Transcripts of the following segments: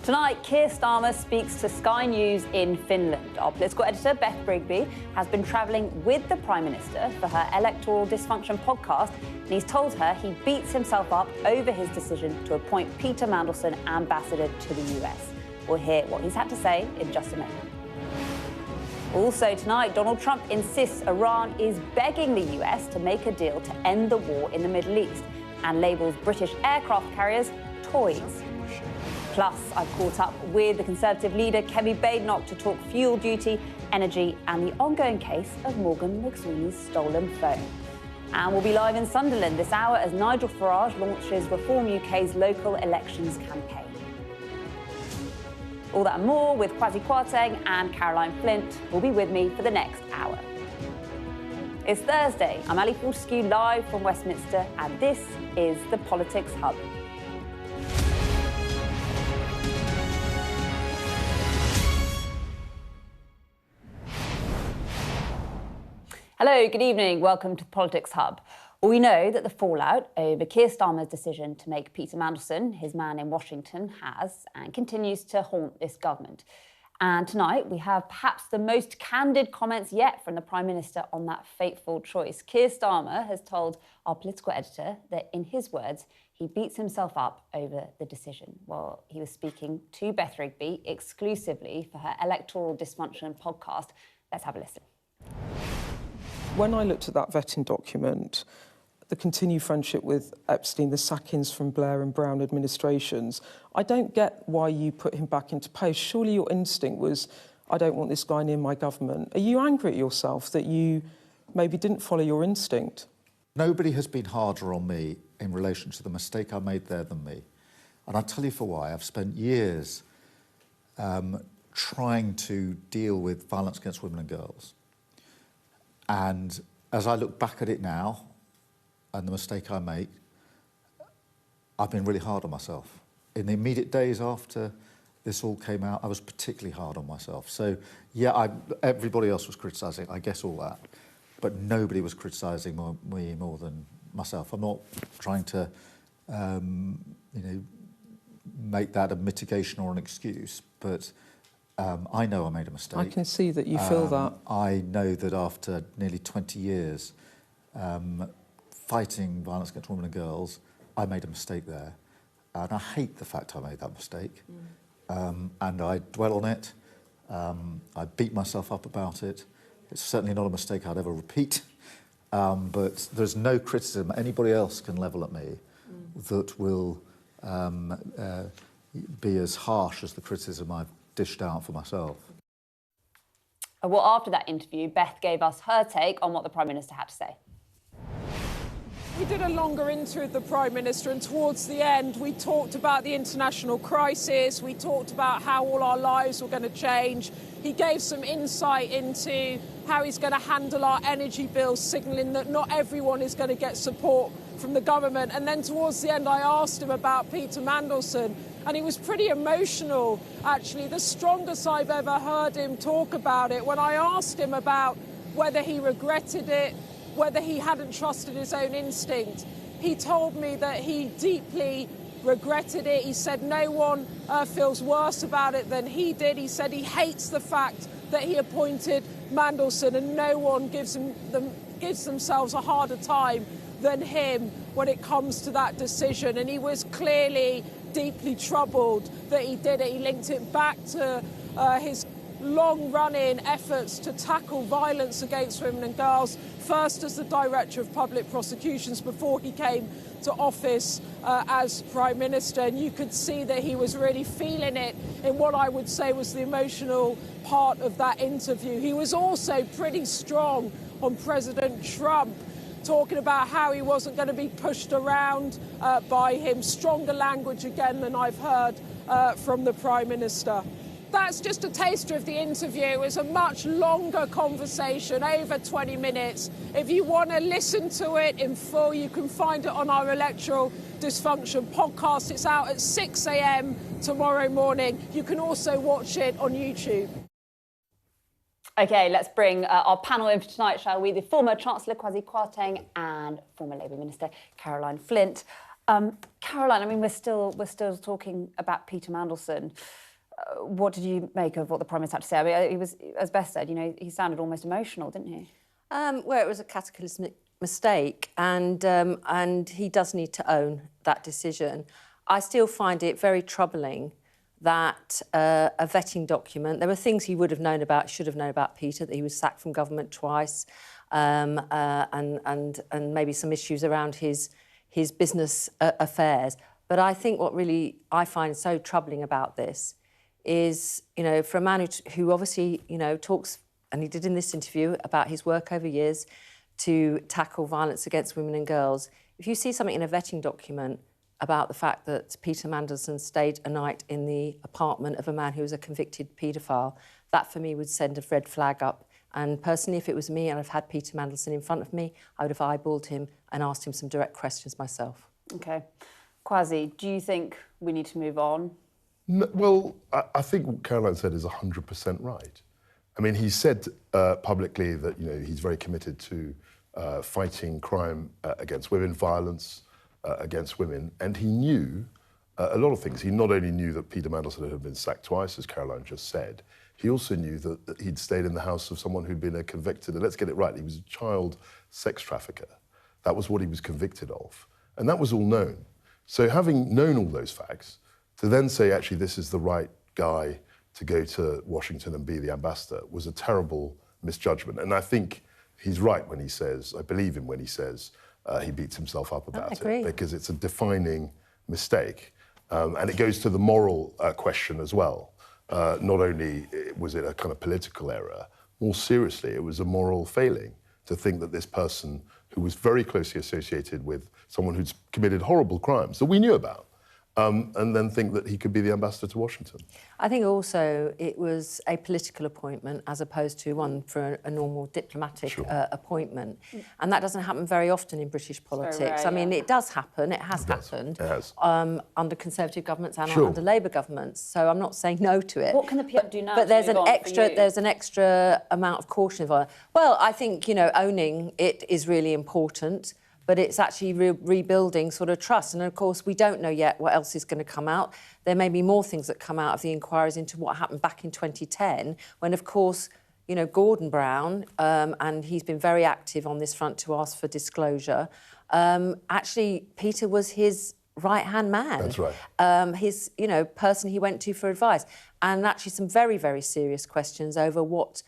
Tonight, Keir Starmer speaks to Sky News in Finland. Our political editor, Beth Brigby, has been travelling with the Prime Minister for her Electoral Dysfunction podcast, and he's told her he beats himself up over his decision to appoint Peter Mandelson ambassador to the US. We'll hear what he's had to say in just a moment. Also tonight, Donald Trump insists Iran is begging the US to make a deal to end the war in the Middle East and labels British aircraft carriers toys. Plus, I've caught up with the Conservative leader, Kemi Badenoch, to talk fuel duty, energy and the ongoing case of Morgan McSweeney's stolen phone. And we'll be live in Sunderland this hour as Nigel Farage launches Reform UK's local elections campaign. All that and more with Kwasi Kwarteng and Caroline Flint will be with me for the next hour. It's Thursday. I'm Ali Fortescue live from Westminster, and this is the Politics Hub. Hello, good evening. Welcome to the Politics Hub. Well, we know that the fallout over Keir Starmer's decision to make Peter Mandelson his man in Washington has and continues to haunt this government. And tonight we have perhaps the most candid comments yet from the Prime Minister on that fateful choice. Keir Starmer has told our political editor that, in his words, he beats himself up over the decision. Well, he was speaking to Beth Rigby exclusively for her Electoral Dysfunction podcast. Let's have a listen. When I looked at that vetting document, the continued friendship with Epstein, the sackings from Blair and Brown administrations, I don't get why you put him back into post. Surely your instinct was, I don't want this guy near my government. Are you angry at yourself that you maybe didn't follow your instinct? Nobody has been harder on me in relation to the mistake I made there than me. And I'll tell you for why. I've spent years trying to deal with violence against women and girls. And as I look back at it now, and the mistake I make, I've been really hard on myself. In the immediate days after this all came out, I was particularly hard on myself. So, yeah, everybody else was criticising, I guess all that, but nobody was criticising me more than myself. I'm not trying to, make that a mitigation or an excuse, but I know I made a mistake. I can see that you feel that. I know that after nearly 20 years fighting violence against women and girls, I made a mistake there. And I hate the fact I made that mistake. And I dwell on it. I beat myself up about it. It's certainly not a mistake I'd ever repeat. But there's no criticism anybody else can level at me that will be as harsh as the criticism I've dished out for myself. Well, after that interview, Beth gave us her take on what the Prime Minister had to say. We did a longer interview with the Prime Minister, and towards the end we talked about the international crisis, we talked about how all our lives were going to change. He gave some insight into how he's going to handle our energy bills, signalling that not everyone is going to get support from the government. And then towards the end I asked him about Peter Mandelson, and he was pretty emotional, actually, the strongest I've ever heard him talk about it. When I asked him about whether he regretted it, whether he hadn't trusted his own instinct, he told me that he deeply regretted it. He said no one feels worse about it than he did. He said he hates the fact that he appointed Mandelson, and no one gives themselves a harder time than him when it comes to that decision. And he was clearly deeply troubled that he did it. He linked it back to his long-running efforts to tackle violence against women and girls, first as the Director of Public Prosecutions before he came to office as Prime Minister. And you could see that he was really feeling it in what I would say was the emotional part of that interview. He was also pretty strong on President Trump, talking about how he wasn't going to be pushed around by him. Stronger language again than I've heard from the Prime Minister. That's just a taster of the interview. It was a much longer conversation, over 20 minutes. If you want to listen to it in full, you can find it on our Electoral Dysfunction podcast. It's out at 6 a.m. tomorrow morning. You can also watch it on YouTube. OK, let's bring our panel in for tonight, shall we? The former Chancellor Kwasi Kwarteng and former Labour Minister Caroline Flint. Caroline, I mean, we're still talking about Peter Mandelson. What did you make of what the Prime Minister had to say? I mean, he was, as Beth said, you know, he sounded almost emotional, didn't he? Well, it was a cataclysmic mistake, and he does need to own that decision. I still find it very troubling that a vetting document, there were things he would have known about, should have known about Peter, that he was sacked from government twice, and maybe some issues around his business affairs. But I think what really I find so troubling about this is, you know, for a man who obviously, you know, talks, and he did in this interview, about his work over years to tackle violence against women and girls. If you see something in a vetting document about the fact that Peter Mandelson stayed a night in the apartment of a man who was a convicted paedophile, that for me would send a red flag up. And personally, if it was me and I've had Peter Mandelson in front of me, I would have eyeballed him and asked him some direct questions myself. OK. Kwasi, do you think we need to move on? No, well, I think what Caroline said is 100% right. I mean, he said publicly that, you know, he's very committed to fighting crime against women, violence against women, and he knew a lot of things. He not only knew that Peter Mandelson had been sacked twice, as Caroline just said, he also knew that he'd stayed in the house of someone who'd been a convicted, and let's get it right, he was a child sex trafficker. That was what he was convicted of, and that was all known. So having known all those facts, to then say, actually, this is the right guy to go to Washington and be the ambassador was a terrible misjudgment. And I think he's right when he says, I believe him when he says he beats himself up about it, because it's a defining mistake. And it goes to the moral question as well. Not only was it a kind of political error, more seriously, it was a moral failing to think that this person who was very closely associated with someone who's committed horrible crimes that we knew about, and then think that he could be the ambassador to Washington. I think also it was a political appointment as opposed to one for a normal diplomatic appointment. And that doesn't happen very often in British politics. Rare, I mean, it does happen, it has happened under Conservative governments and under Labour governments. So I'm not saying no to it. What can the PM do now? But there's an extra amount of caution involved. Well, I think, you know, owning it is really important. But it's actually rebuilding sort of trust. And, of course, we don't know yet what else is going to come out. There may be more things that come out of the inquiries into what happened back in 2010, when, of course, you know, Gordon Brown, and he's been very active on this front to ask for disclosure, actually, Peter was his right-hand man. That's right. His, you know, person he went to for advice. And actually some very, very serious questions over what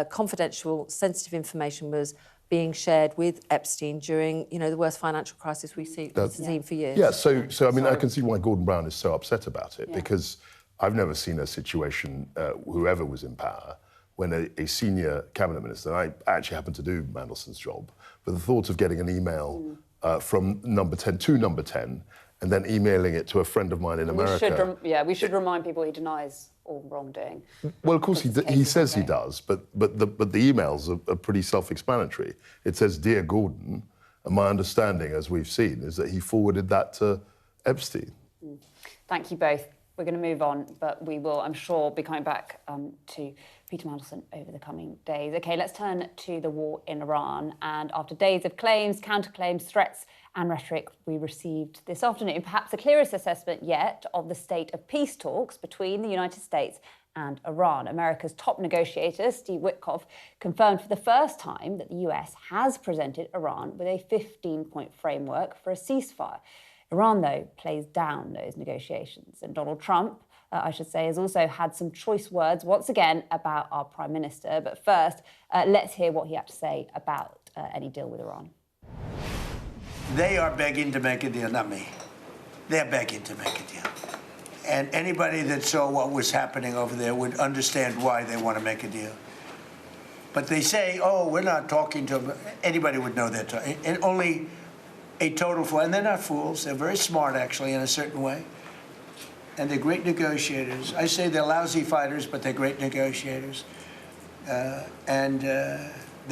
confidential, sensitive information was being shared with Epstein during, you know, the worst financial crisis we've seen for years. Yeah, so I mean, I can see why Gordon Brown is so upset about it, because I've never seen a situation, whoever was in power, when a senior cabinet minister, and I actually happened to do Mandelson's job, but the thought of getting an email from number 10 to number 10, and then emailing it to a friend of mine in America. We should remind people he denies all wrongdoing. Well, of course, he says he does, but the emails are pretty self-explanatory. It says, "Dear Gordon," and my understanding, as we've seen, is that he forwarded that to Epstein. Thank you both. We're going to move on, but we will, I'm sure, be coming back to Peter Mandelson over the coming days. OK, let's turn to the war in Iran. And after days of claims, counterclaims, threats and rhetoric, we received this afternoon perhaps the clearest assessment yet of the state of peace talks between the United States and Iran. America's top negotiator, Steve Witkoff, confirmed for the first time that the US has presented Iran with a 15-point framework for a ceasefire. Iran, though, plays down those negotiations. And Donald Trump, I should say, has also had some choice words, once again, about our Prime Minister. But first, let's hear what he had to say about any deal with Iran. They are begging to make a deal, not me. They're begging to make a deal. And anybody that saw what was happening over there would understand why they want to make a deal. But they say, oh, we're not talking to them. Anybody would know that. And only a total fool. And they're not fools. They're very smart, actually, in a certain way. And they're great negotiators. I say they're lousy fighters, but they're great negotiators. They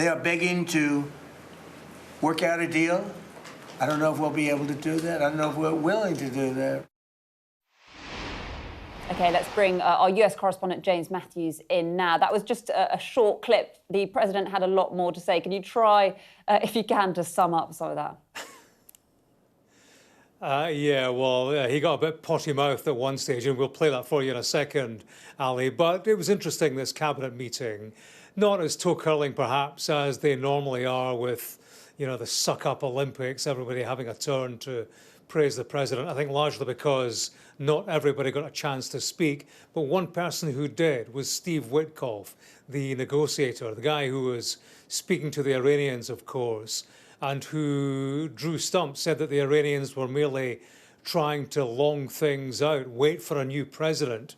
are begging to work out a deal. I don't know if we'll be able to do that. I don't know if we're willing to do that. OK, let's bring our US correspondent James Matthews in now. That was just a short clip. The President had a lot more to say. Can you try, if you can, to sum up some of that? Yeah, well, he got a bit potty-mouthed at one stage, and we'll play that for you in a second, Ali. But it was interesting, this cabinet meeting. Not as toe-curling, perhaps, as they normally are with, you know, the suck-up Olympics, everybody having a turn to praise the president. I think largely because not everybody got a chance to speak. But one person who did was Steve Witkoff, the negotiator, the guy who was speaking to the Iranians, of course, and who drew stumps, said that the Iranians were merely trying to long things out, wait for a new president.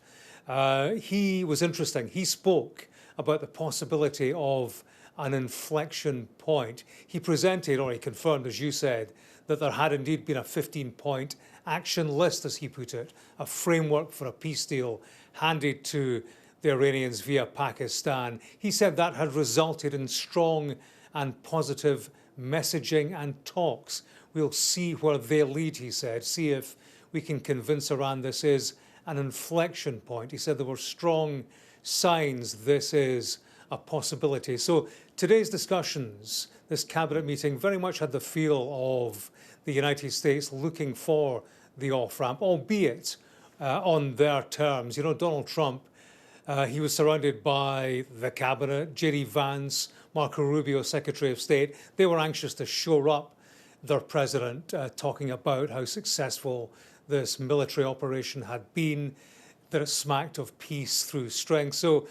He was interesting. He spoke about the possibility of an inflection point. He presented, or he confirmed, as you said, that there had indeed been a 15-point action list, as he put it, a framework for a peace deal handed to the Iranians via Pakistan. He said that had resulted in strong and positive messaging and talks. We'll see where they lead, he said, see if we can convince Iran this is an inflection point. He said there were strong signs this is a possibility. So today's discussions, this cabinet meeting, very much had the feel of the United States looking for the off-ramp, albeit on their terms. You know, Donald Trump, he was surrounded by the cabinet, J.D. Vance, Marco Rubio, Secretary of State. They were anxious to shore up their president, talking about how successful this military operation had been, that it smacked of peace through strength. So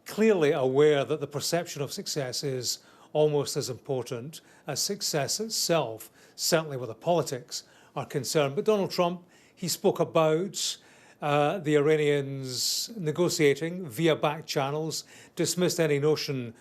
clearly aware that the perception of success is almost as important as success itself, certainly where the politics are concerned. But Donald Trump, he spoke about the Iranians negotiating via back channels, dismissed any notion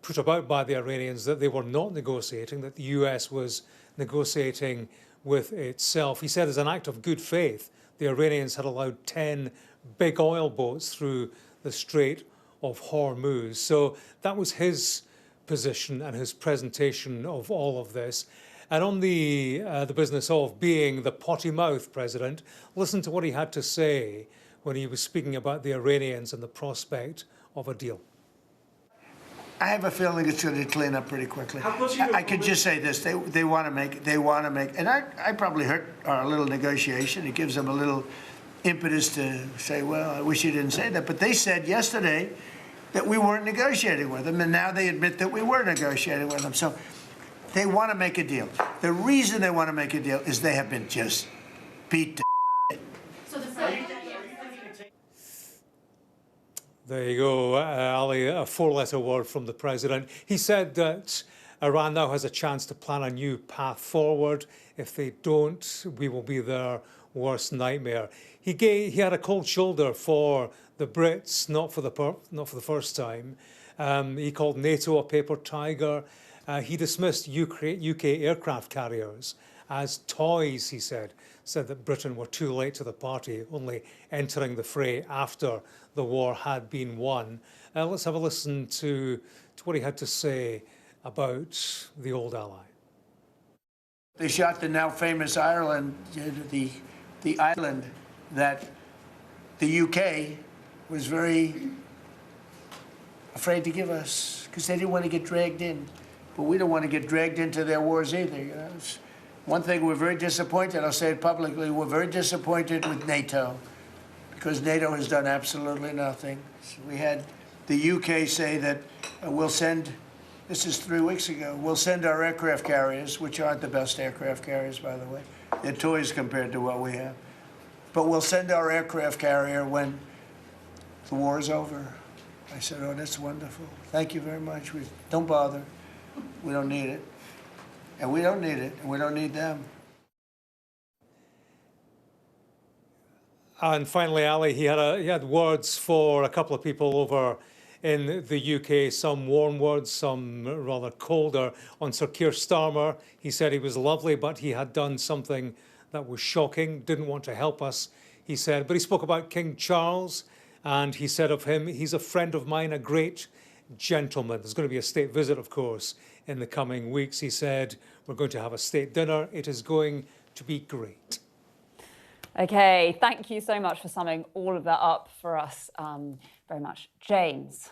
put about by the Iranians that they were not negotiating, that the US was negotiating with itself. He said as an act of good faith, the Iranians had allowed 10 big oil boats through the Strait of Hormuz. So that was his position and his presentation of all of this. And on the business of being the potty-mouthed president, listen to what he had to say when he was speaking about the Iranians and the prospect of a deal. I have a feeling it's going to clean up pretty quickly. I could just say this: they want to make, and I probably hurt our little negotiation. It gives them a little impetus to say, well, I wish you didn't say that. But they said yesterday that we weren't negotiating with them, and now they admit that we were negotiating with them. So they want to make a deal. The reason they want to make a deal is they have been just beat to There you go, Ali, a four-letter word from the president. He said that Iran now has a chance to plan a new path forward. If they don't, we will be their worst nightmare. He had a cold shoulder for the Brits, not for the first time. He called NATO a paper tiger. He dismissed UK aircraft carriers as toys, he said that Britain were too late to the party, only entering the fray after the war had been won. Let's have a listen to what he had to say about the old ally. They shot the now famous Ireland, the island that the UK was very afraid to give us because they didn't want to get dragged in. But we don't want to get dragged into their wars either. You know? One thing, we're very disappointed, I'll say it publicly, we're very disappointed with NATO because NATO has done absolutely nothing. So we had the UK say that we'll send, this is 3 weeks ago, we'll send our aircraft carriers, which aren't the best aircraft carriers, by the way. They're toys compared to what we have. But we'll send our aircraft carrier when the war is over. I said, oh, that's wonderful. Thank you very much. Don't bother. We don't need it. And we don't need it, and we don't need them. And finally, Ali, he had words for a couple of people over in the UK, some warm words, some rather colder, on Sir Keir Starmer. He said he was lovely, but he had done something that was shocking, didn't want to help us, he said. But he spoke about King Charles, and he said of him, he's a friend of mine, a great gentleman. There's going to be a state visit, of course, in the coming weeks. He said, we're going to have a state dinner. It is going to be great. OK, thank you so much for summing all of that up for us very much. James,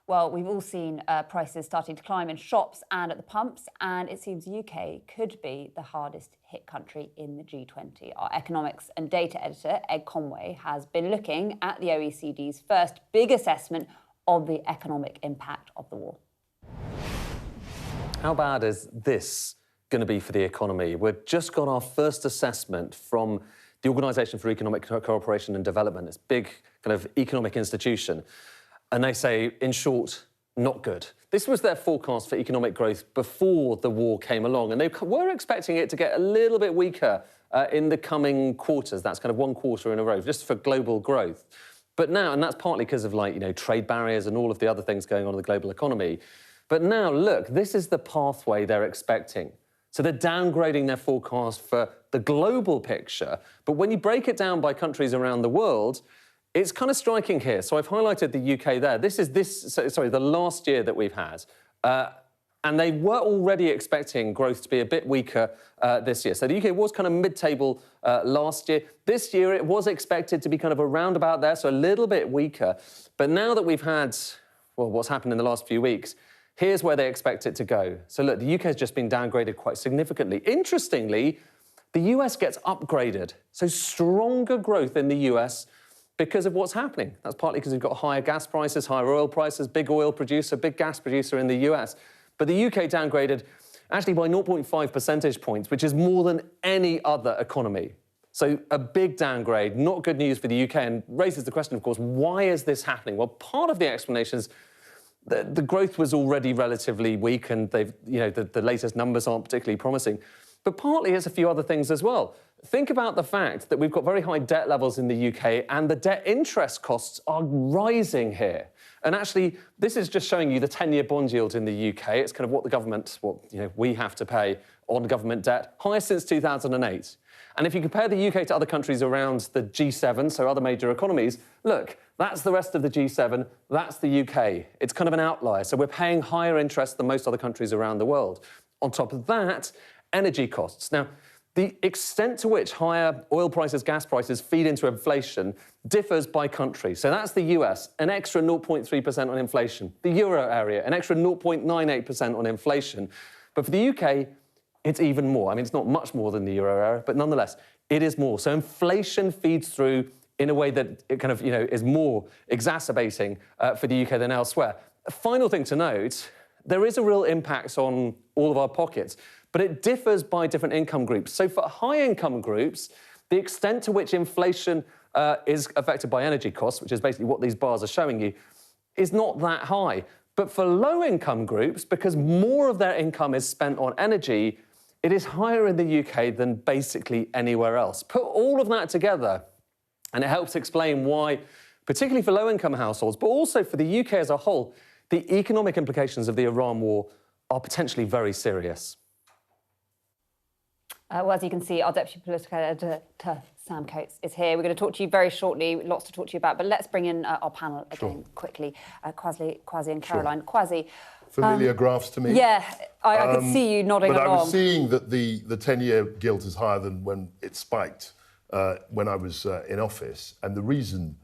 Well, we've all seen prices starting to climb in shops and at the pumps, and it seems the UK could be the hardest hit country in the G20. Our economics and data editor, Ed Conway, has been looking at the OECD's first big assessment of the economic impact of the war. How bad is this going to be for the economy? We've just got our first assessment from the Organisation for Economic Cooperation and Development, this big kind of economic institution. And they say, in short, not good. This was their forecast for economic growth before the war came along, and they were expecting it to get a little bit weaker in the coming quarters. That's kind of one quarter in a row, just for global growth. But now, and that's partly because of, like, you know, trade barriers and all of the other things going on in the global economy. But now, look, this is the pathway they're expecting. So they're downgrading their forecast for the global picture. But when you break it down by countries around the world, it's kind of striking here. So I've highlighted the UK there. This is the last year that we've had. And they were already expecting growth to be a bit weaker this year. So the UK was kind of mid-table last year. This year it was expected to be kind of around about there, so a little bit weaker. But now that we've had, well, what's happened in the last few weeks, here's where they expect it to go. So look, the UK has just been downgraded quite significantly. Interestingly, the US gets upgraded. So stronger growth in the US because of what's happening. That's partly because we've got higher gas prices, higher oil prices, big oil producer, big gas producer in the US. But the UK downgraded actually by 0.5 percentage points, which is more than any other economy. So a big downgrade, not good news for the UK, and raises the question, of course, why is this happening? Well, part of the explanation is the growth was already relatively weak, and the latest numbers aren't particularly promising. But partly it's a few other things as well. Think about the fact that we've got very high debt levels in the UK, and the debt interest costs are rising here. And actually, this is just showing you the 10-year bond yield in the UK. It's kind of what the government, we have to pay on government debt, highest since 2008. And if you compare the UK to other countries around the G7, so other major economies, look, that's the rest of the G7, that's the UK. It's kind of an outlier. So we're paying higher interest than most other countries around the world. On top of that, energy costs. Now, the extent to which higher oil prices, gas prices feed into inflation differs by country. So that's the US, an extra 0.3% on inflation. The euro area, an extra 0.98% on inflation. But for the UK, it's even more. I mean, it's not much more than the euro area, but nonetheless, it is more. So inflation feeds through in a way that it kind of, is more exacerbating for the UK than elsewhere. A final thing to note, there is a real impact on all of our pockets, but it differs by different income groups. So for high-income groups, the extent to which inflation is affected by energy costs, which is basically what these bars are showing you, is not that high. But for low-income groups, because more of their income is spent on energy, it is higher in the UK than basically anywhere else. Put all of that together, and it helps explain why, particularly for low-income households, but also for the UK as a whole, the economic implications of the Iran war are potentially very serious. Well, as you can see, our Deputy Political Editor, Sam Coates, is here. We're going to talk to you very shortly, lots to talk to you about, but let's bring in our panel again quickly. Kwasi and Caroline. Sure. Kwasi. Familiar graphs to me. Yeah, I can see you nodding along. But I was seeing that the 10-year gilt is higher than when it spiked when I was in office. And the reason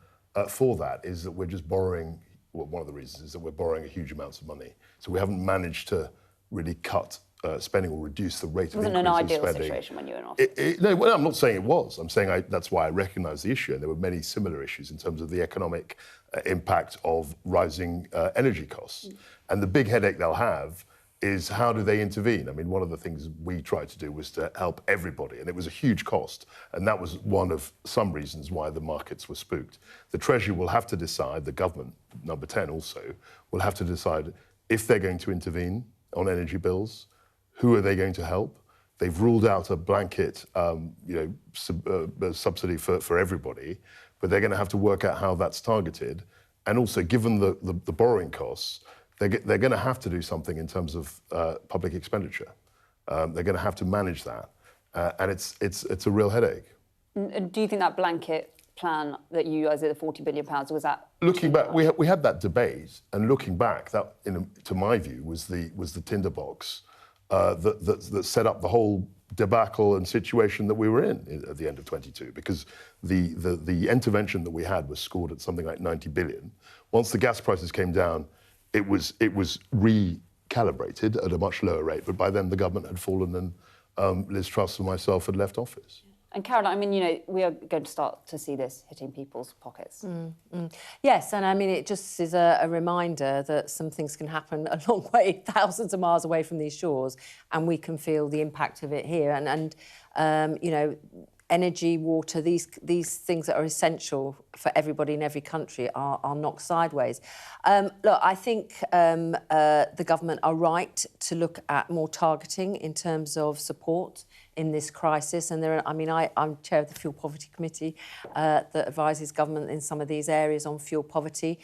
for that is that we're just borrowing, well, one of the reasons is that we're borrowing huge amounts of money. So we haven't managed to really cut spending or reduce the rate of increase in spending. It wasn't an ideal situation when you were in office. No, well, I'm not saying it was. I'm saying that's why I recognise the issue, and there were many similar issues in terms of the economic impact of rising energy costs. And the big headache they'll have is how do they intervene? I mean, one of the things we tried to do was to help everybody, and it was a huge cost, and that was one of some reasons why the markets were spooked. The Treasury will have to decide, the government, number 10 also, will have to decide if they're going to intervene on energy bills. Who are they going to help? They've ruled out a blanket, subsidy for everybody, but they're going to have to work out how that's targeted. And also, given the borrowing costs, they're going to have to do something in terms of public expenditure. They're going to have to manage that, and it's a real headache. Do you think that blanket plan that you guys did, the £40 billion, was that? Looking back, we had that debate, and looking back, that, to my view, was the tinderbox. That set up the whole debacle and situation that we were in at the end of 22, because the intervention that we had was scored at something like 90 billion. Once the gas prices came down, it was recalibrated at a much lower rate, but by then the government had fallen and Liz Truss and myself had left office. And Caroline, I mean, you know, we are going to start to see this hitting people's pockets. Yes, and I mean, it just is a reminder that some things can happen a long way, thousands of miles away from these shores, and we can feel the impact of it here. And you know, energy, water, these things that are essential for everybody in every country are knocked sideways. Look, I think the government are right to look at more targeting in terms of support in this crisis. And I'm chair of the Fuel Poverty Committee that advises government in some of these areas on fuel poverty.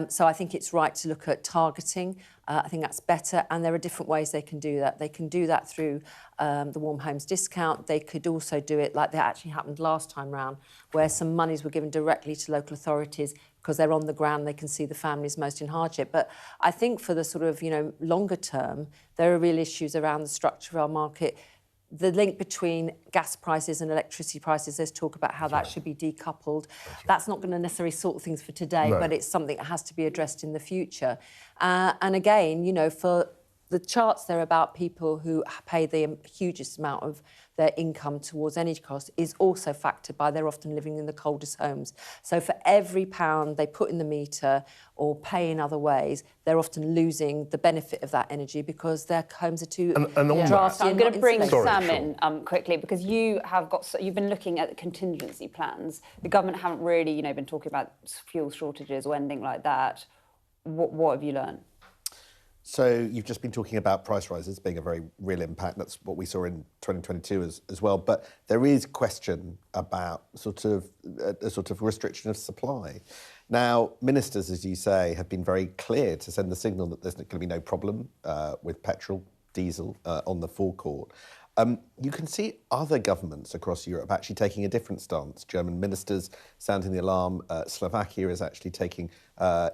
So I think it's right to look at targeting. I think that's better, and there are different ways they can do that. They can do that through the Warm Homes discount. They could also do it like that actually happened last time round, where some monies were given directly to local authorities because they're on the ground, they can see the families most in hardship. But I think for the sort of, you know, longer term, there are real issues around the structure of our market. The link between gas prices and electricity prices, there's talk about how that should be decoupled. That's not going to necessarily sort things for today, but it's something that has to be addressed in the future. And again, you know, for the charts there about people who pay the hugest amount of their income towards energy costs is also factored by they're often living in the coldest homes. So for every pound they put in the meter or pay in other ways, they're often losing the benefit of that energy because their homes are too drafty. I'm going to bring Sam in quickly, because you've been looking at contingency plans. The government haven't really, you know, been talking about fuel shortages or anything like that. What have you learned? So you've just been talking about price rises being a very real impact. That's what we saw in 2022 as well. But there is question about a sort of restriction of supply. Now, ministers, as you say, have been very clear to send the signal that there's going to be no problem with petrol, diesel on the forecourt. You can see other governments across Europe actually taking a different stance. German ministers sounding the alarm. Slovakia is actually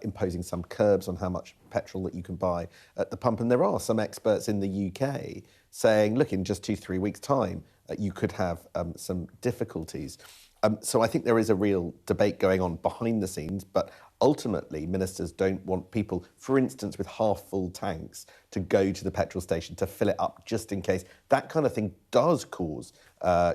imposing some curbs on how much petrol that you can buy at the pump. And there are some experts in the UK saying, look, in just 2-3 weeks' time, you could have some difficulties. So I think there is a real debate going on behind the scenes, but ultimately ministers don't want people, for instance, with half-full tanks to go to the petrol station to fill it up just in case. That kind of thing does cause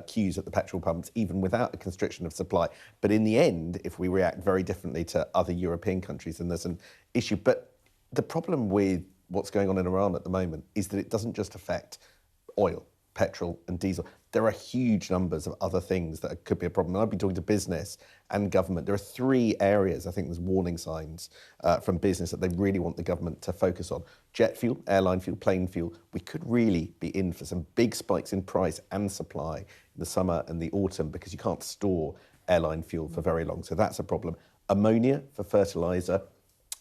queues at the petrol pumps, even without a constriction of supply. But in the end, if we react very differently to other European countries, then there's an issue. But the problem with what's going on in Iran at the moment is that it doesn't just affect oil, petrol and diesel. There are huge numbers of other things that could be a problem. And I've been talking to business and government. There are 3 areas, I think there's warning signs from business that they really want the government to focus on. Jet fuel, airline fuel, plane fuel. We could really be in for some big spikes in price and supply in the summer and the autumn because you can't store airline fuel for very long. So that's a problem. Ammonia for fertiliser.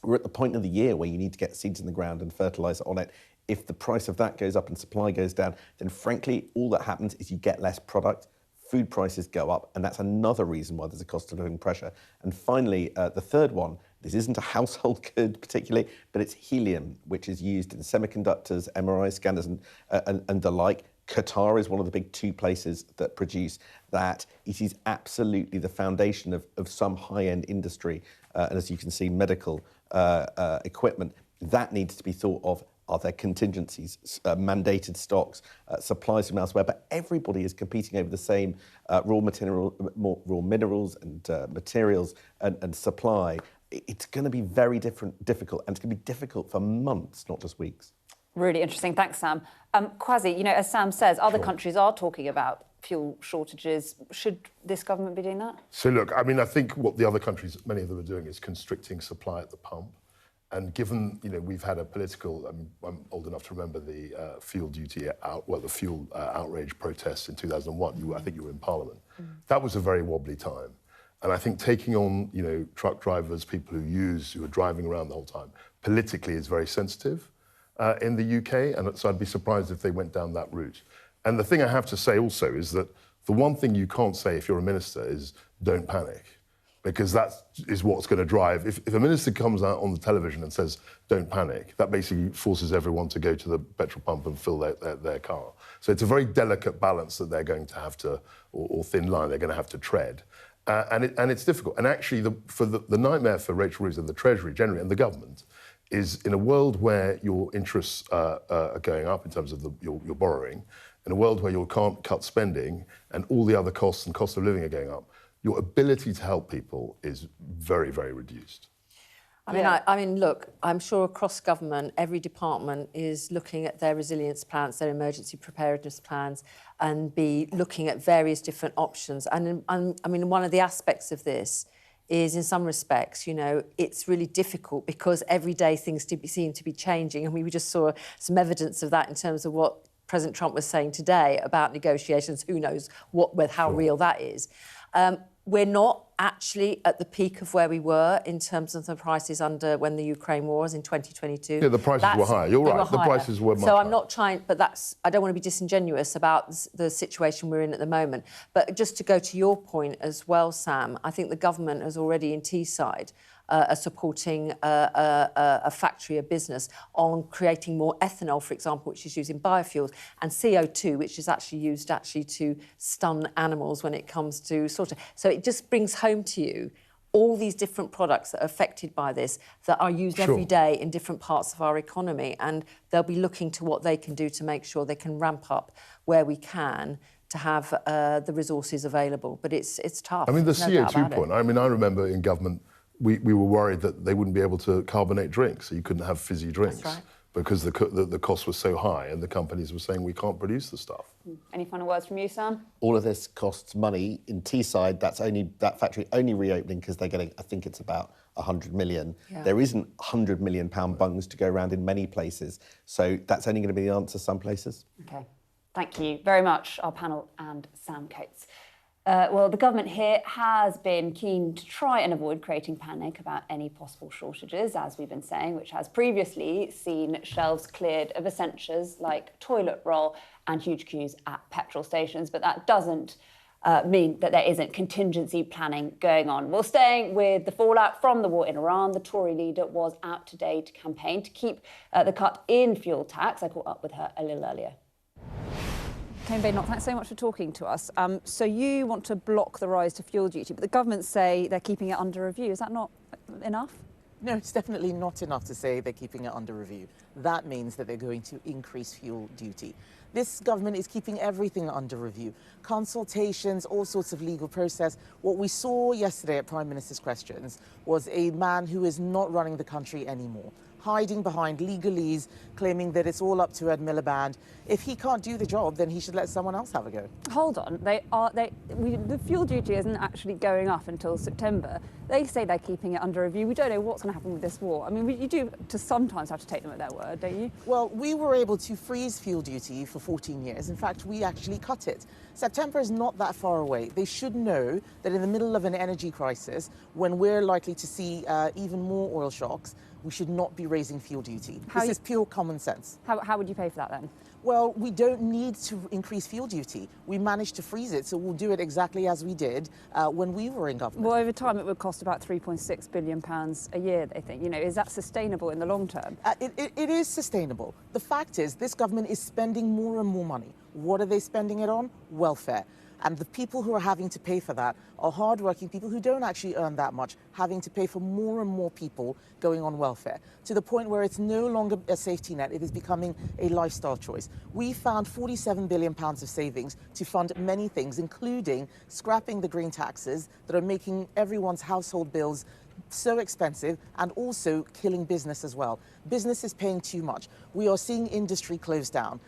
We're at the point of the year where you need to get seeds in the ground and fertiliser on it. If the price of that goes up and supply goes down, then frankly, all that happens is you get less product, food prices go up, and that's another reason why there's a cost of living pressure. And finally, the third one, this isn't a household good particularly, but it's helium, which is used in semiconductors, MRI scanners, and the like. Qatar is one of the big 2 places that produce that. It is absolutely the foundation of some high-end industry, and as you can see, medical equipment. That needs to be thought of. Are there contingencies, mandated stocks, supplies from elsewhere? But everybody is competing over the same raw minerals and materials and supply. It's going to be very difficult, and it's going to be difficult for months, not just weeks. Really interesting. Thanks, Sam. Kwasi, you know, as Sam says, other countries are talking about fuel shortages. Should this government be doing that? So look, I mean, I think what the other countries, many of them are doing is constricting supply at the pump. And given, you know, we've had a political, I mean, I'm old enough to remember the the fuel outrage protests in 2001. I think you were in Parliament. That was a very wobbly time. And I think taking on, you know, truck drivers, people who are driving around the whole time, politically is very sensitive in the UK. And so I'd be surprised if they went down that route. And the thing I have to say also is that the one thing you can't say if you're a minister is don't panic. Because that is what's going to drive. If a minister comes out on the television and says, don't panic, that basically forces everyone to go to the petrol pump and fill their car. So it's a very delicate balance that they're going to have to, or thin line, they're going to have to tread. And it's difficult. And actually, the nightmare for Rachel Reeves and the Treasury generally, and the government, is in a world where your interests are going up in terms of your borrowing, in a world where you can't cut spending and all the other costs and cost of living are going up, your ability to help people is very, very reduced. I mean, look, I'm sure across government, every department is looking at their resilience plans, their emergency preparedness plans, and be looking at various different options. And I mean, one of the aspects of this is, in some respects, you know, it's really difficult because every day things seem to be changing. And we just saw some evidence of that in terms of what President Trump was saying today about negotiations. Who knows how real that is. We're not actually at the peak of where we were in terms of the prices under when the Ukraine war was in 2022. Yeah, the prices were higher. You're right. The prices were much higher. So I'm not trying, but I don't want to be disingenuous about the situation we're in at the moment. But just to go to your point as well, Sam, I think the government has already in Teesside are supporting a factory, a business, on creating more ethanol, for example, which is used in biofuels, and CO2, which is actually used to stun animals when it comes to slaughter. So it just brings home to you all these different products that are affected by this, that are used every day in different parts of our economy, and they'll be looking to what they can do to make sure they can ramp up where we can to have the resources available. But it's tough. I mean, the CO2 point, I mean, I remember in government, we were worried that they wouldn't be able to carbonate drinks, so you couldn't have fizzy drinks. That's right. Because the cost was so high and the companies were saying we can't produce the stuff. Any final words from you, Sam? All of this costs money. In Teesside, that factory only reopening because they're getting, I think it's about 100 million. Yeah. There isn't 100 million pound bungs to go around in many places, so that's only going to be the answer some places. OK. Thank you very much, our panel and Sam Coates. Well, the government here has been keen to try and avoid creating panic about any possible shortages, as we've been saying, which has previously seen shelves cleared of essentials like toilet roll and huge queues at petrol stations. But that doesn't mean that there isn't contingency planning going on. Well, staying with the fallout from the war in Iran, the Tory leader was out today to campaign to keep the cut in fuel tax. I caught up with her a little earlier. Kane Badenoch, thanks so much for talking to us. So you want to block the rise to fuel duty, but the government say they're keeping it under review. Is that not enough? No, it's definitely not enough to say they're keeping it under review. That means that they're going to increase fuel duty. This government is keeping everything under review. Consultations, all sorts of legal process. What we saw yesterday at Prime Minister's questions was a man who is not running the country anymore, hiding behind legalese, claiming that it's all up to Ed Miliband. If he can't do the job, then he should let someone else have a go. Hold on, the fuel duty isn't actually going up until September. They say they're keeping it under review. We don't know what's going to happen with this war. I mean, you do sometimes have to take them at their word, don't you? Well, we were able to freeze fuel duty for 14 years. In fact, we actually cut it. September is not that far away. They should know that in the middle of an energy crisis, when we're likely to see even more oil shocks, we should not be raising fuel duty. This is pure common sense. How would you pay for that then? Well, we don't need to increase fuel duty. We managed to freeze it, so we'll do it exactly as we did when we were in government. Well, over time, it would cost about £3.6 billion a year, they think. You know, is that sustainable in the long term? It is sustainable. The fact is, this government is spending more and more money. What are they spending it on? Welfare. And the people who are having to pay for that are hardworking people who don't actually earn that much, having to pay for more and more people going on welfare, to the point where it's no longer a safety net, it is becoming a lifestyle choice. We found £47 billion of savings to fund many things, including scrapping the green taxes that are making everyone's household bills so expensive and also killing business as well. Business is paying too much. We are seeing industry close down.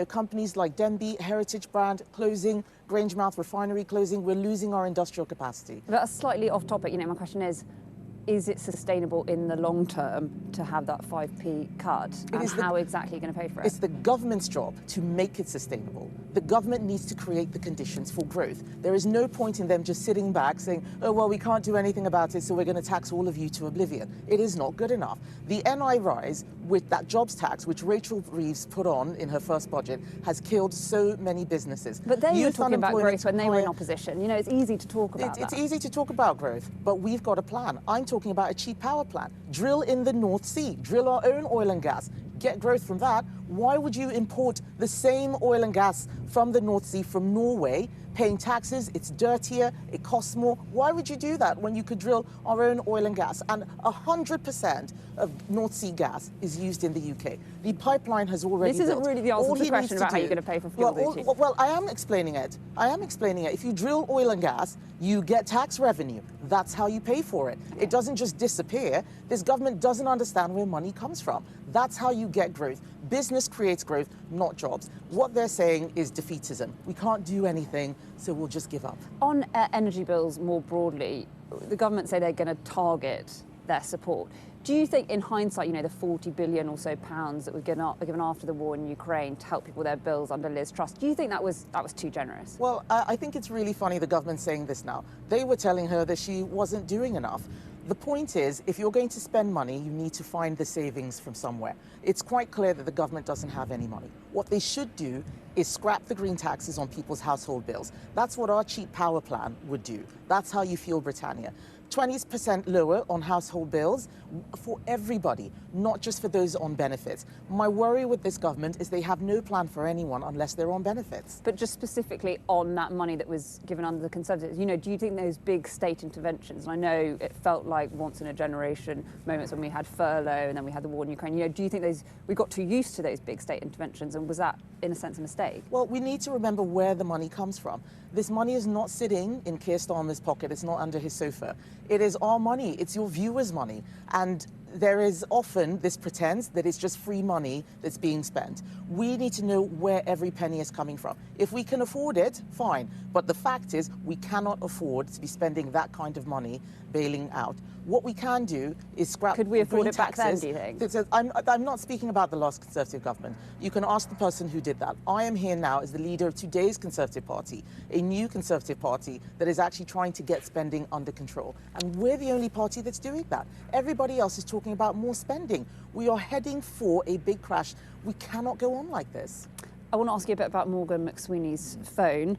Companies like Denby, Heritage Brand closing, Grangemouth Refinery closing. We're losing our industrial capacity. That's slightly off topic. My question is it sustainable in the long term to have that 5p cut? And how exactly are you going to pay for it? It's the government's job to make it sustainable. The government needs to create the conditions for growth. There is no point in them just sitting back saying, oh, well, we can't do anything about it, so we're going to tax all of you to oblivion. It is not good enough. The NI rise with that jobs tax, which Rachel Reeves put on in her first budget, has killed so many businesses. But they were talking about growth when they were in opposition. It's easy to talk about It's easy to talk about growth, but we've got a plan. I'm talking about a cheap power plant. Drill in the North Sea. Drill our own oil and gas. Get growth from that. Why would you import the same oil and gas from the North Sea, from Norway, paying taxes? It's dirtier, it costs more. Why would you do that when you could drill our own oil and gas? And 100% of North Sea gas is used in the UK. The pipeline has already This isn't built. really the answer All to the he question needs about how do- you're going to pay for fuel, well, well, I am explaining it. If you drill oil and gas, you get tax revenue. That's how you pay for it. It doesn't just disappear. This government doesn't understand where money comes from. That's how you get growth. Business creates growth, not jobs. What they're saying is defeatism. We can't do anything, so we'll just give up. On energy bills more broadly, the government say they're going to target their support. Do you think, in hindsight, the 40 billion or so pounds that were given after the war in Ukraine to help people with their bills under Liz Truss, do you think that was too generous? Well, I think it's really funny the government's saying this now. They were telling her that she wasn't doing enough. The point is, if you're going to spend money, you need to find the savings from somewhere. It's quite clear that the government doesn't have any money. What they should do is scrap the green taxes on people's household bills. That's what our cheap power plan would do. That's how you fuel Britannia. 20% lower on household bills for everybody, not just for those on benefits. My worry with this government is they have no plan for anyone unless they're on benefits. But just specifically on that money that was given under the Conservatives, do you think those big state interventions, and I know it felt like once in a generation moments when we had furlough and then we had the war in Ukraine, do you think we got too used to those big state interventions, and was that in a sense a mistake? Well, we need to remember where the money comes from. This money is not sitting in Keir Starmer's pocket, it's not under his sofa. It is our money, it's your viewers' money. And there is often this pretense that it's just free money that's being spent. We need to know where every penny is coming from. If we can afford it, fine. But the fact is, we cannot afford to be spending that kind of money bailing out. What we can do is scrap. Could we afford green it back then, taxes. do you think? I'm not speaking about the last Conservative government. You can ask the person who did that. I am here now as the leader of today's Conservative Party, a new Conservative Party that is actually trying to get spending under control. And we're the only party that's doing that. Everybody else is talking about more spending. We are heading for a big crash. We cannot go on like this. I want to ask you a bit about Morgan McSweeney's phone.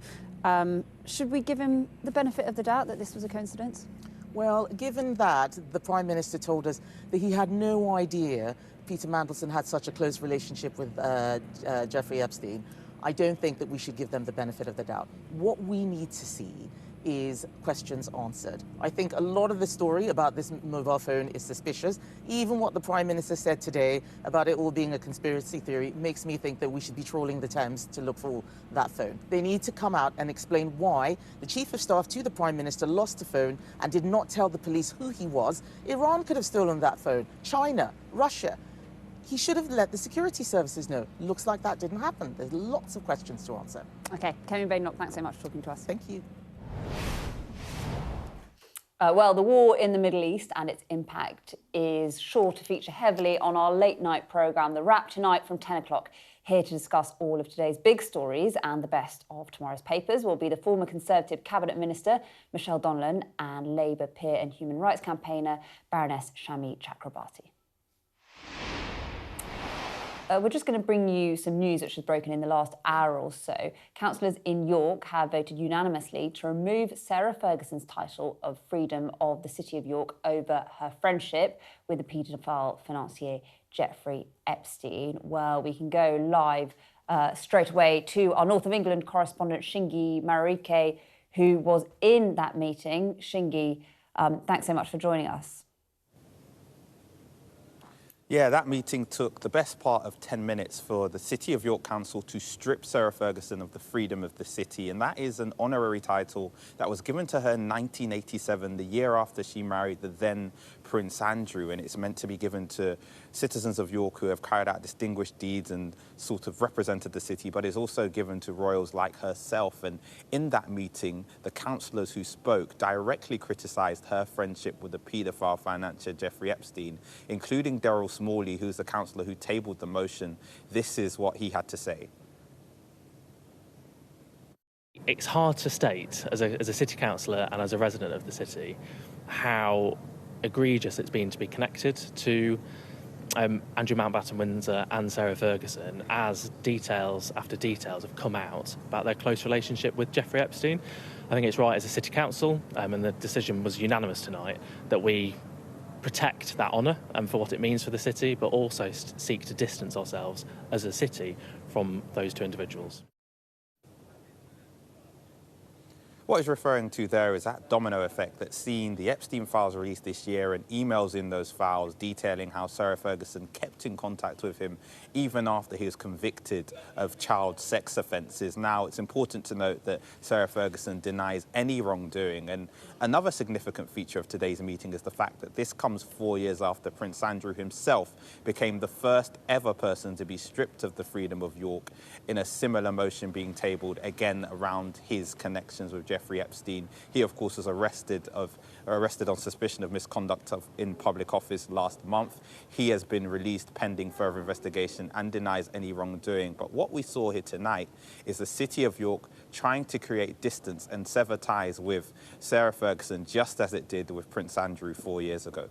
Should we give him the benefit of the doubt that this was a coincidence? Well, given that the Prime Minister told us that he had no idea Peter Mandelson had such a close relationship with Jeffrey Epstein, I don't think that we should give them the benefit of the doubt. What we need to see is questions answered. I think a lot of the story about this mobile phone is suspicious. Even what the Prime Minister said today about it all being a conspiracy theory makes me think that we should be trawling the Thames to look for that phone. They need to come out and explain why the Chief of Staff to the Prime Minister lost the phone and did not tell the police who he was. Iran could have stolen that phone. China, Russia. He should have let the security services know. Looks like that didn't happen. There's lots of questions to answer. OK, Kevin Bainlock, thanks so much for talking to us. Thank you. Well, the war in the Middle East and its impact is sure to feature heavily on our late night programme, The Wrap, tonight from 10 o'clock. Here to discuss all of today's big stories and the best of tomorrow's papers will be the former Conservative Cabinet Minister, Michelle Donlan, and Labour peer and human rights campaigner, Baroness Shami Chakrabarti. We're just going to bring you some news which has broken in the last hour or so. Councillors in York have voted unanimously to remove Sarah Ferguson's title of Freedom of the City of York over her friendship with the paedophile financier Jeffrey Epstein. Well, we can go live straight away to our North of England correspondent Shingi Marike, who was in that meeting. Shingi, thanks so much for joining us. Yeah, that meeting took the best part of 10 minutes for the City of York Council to strip Sarah Ferguson of the freedom of the city. And that is an honorary title that was given to her in 1987, the year after she married the then Prince Andrew. And it's meant to be given to citizens of York who have carried out distinguished deeds and sort of represented the city, but is also given to royals like herself. And in that meeting, the councillors who spoke directly criticised her friendship with the paedophile financier Jeffrey Epstein, including Daryl Smalley, who's the councillor who tabled the motion. This is what he had to say. It's hard to state, as a city councillor and as a resident of the city, how egregious it's been to be connected to Andrew Mountbatten-Windsor and Sarah Ferguson, as details after details have come out about their close relationship with Jeffrey Epstein. I think it's right as a city council, and the decision was unanimous tonight, that we protect that honour and for what it means for the city, but also seek to distance ourselves as a city from those two individuals. What he's referring to there is that domino effect that's seen the Epstein files released this year and emails in those files detailing how Sarah Ferguson kept in contact with him even after he was convicted of child sex offences. Now, it's important to note that Sarah Ferguson denies any wrongdoing. And another significant feature of today's meeting is the fact that this comes 4 years after Prince Andrew himself became the first ever person to be stripped of the Freedom of York in a similar motion being tabled again around his connections with Jeffrey Epstein. He, of course, was arrested on suspicion of misconduct in public office last month. He has been released pending further investigation and denies any wrongdoing. But what we saw here tonight is the City of York trying to create distance and sever ties with Sarah Ferguson, just as it did with Prince Andrew 4 years ago.